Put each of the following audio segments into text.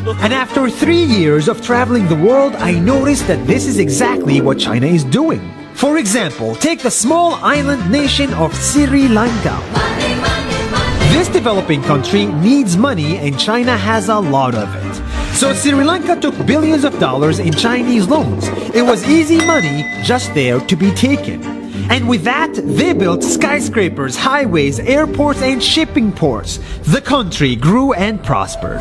And after 3 years of traveling the world, I noticed that this is exactly what China is doing. For example, take the small island nation of Sri Lanka. This developing country needs money and China has a lot of it. So Sri Lanka took billions of dollars in Chinese loans. It was easy money just there to be taken. And with that, they built skyscrapers, highways, airports, and shipping ports. The country grew and prospered.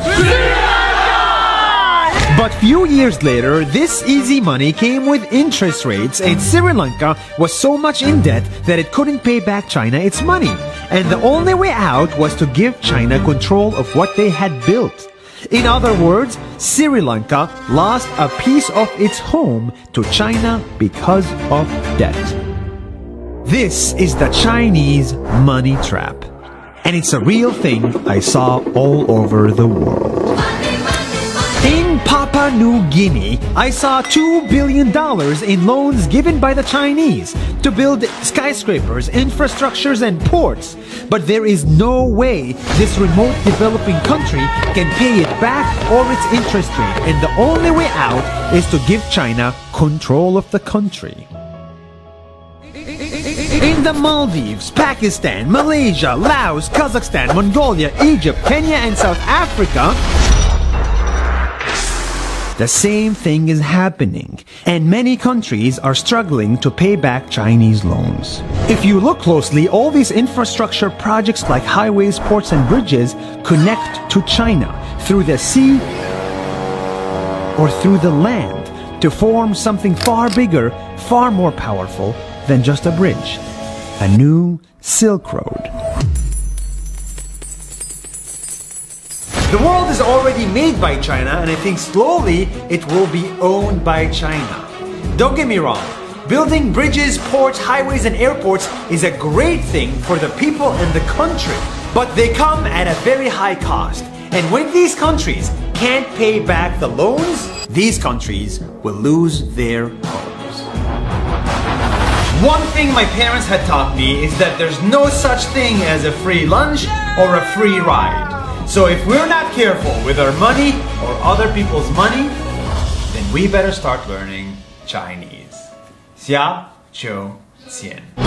But few years later, this easy money came with interest rates, and Sri Lanka was so much in debt that it couldn't pay back China its money. And the only way out was to give China control of what they had built. In other words, Sri Lanka lost a piece of its home to China because of debt. This is the Chinese money trap. And it's a real thing I saw all over the world. In Papua New Guinea, I saw $2 billion in loans given by the Chinese to build skyscrapers, infrastructures, and ports. But there is no way this remote developing country can pay it back or its interest rate. And the only way out is to give China control of the country. In the Maldives, Pakistan, Malaysia, Laos, Kazakhstan, Mongolia, Egypt, Kenya, and South Africa, the same thing is happening, and many countries are struggling to pay back Chinese loans. If you look closely, all these infrastructure projects like highways, ports, and bridges connect to China through the sea or through the land to form something far bigger, far more powerful than just a bridge. A new Silk Road. The world is already made by China, and I think slowly it will be owned by China. Don't get me wrong, building bridges, ports, highways, and airports is a great thing for the people and the country, but they come at a very high cost. And when these countries can't pay back the loans, these countries will lose their homes. One thing my parents had taught me is that there's no such thing as a free lunch or a free ride. So if we're not careful with our money or other people's money, then we better start learning Chinese. 下周见。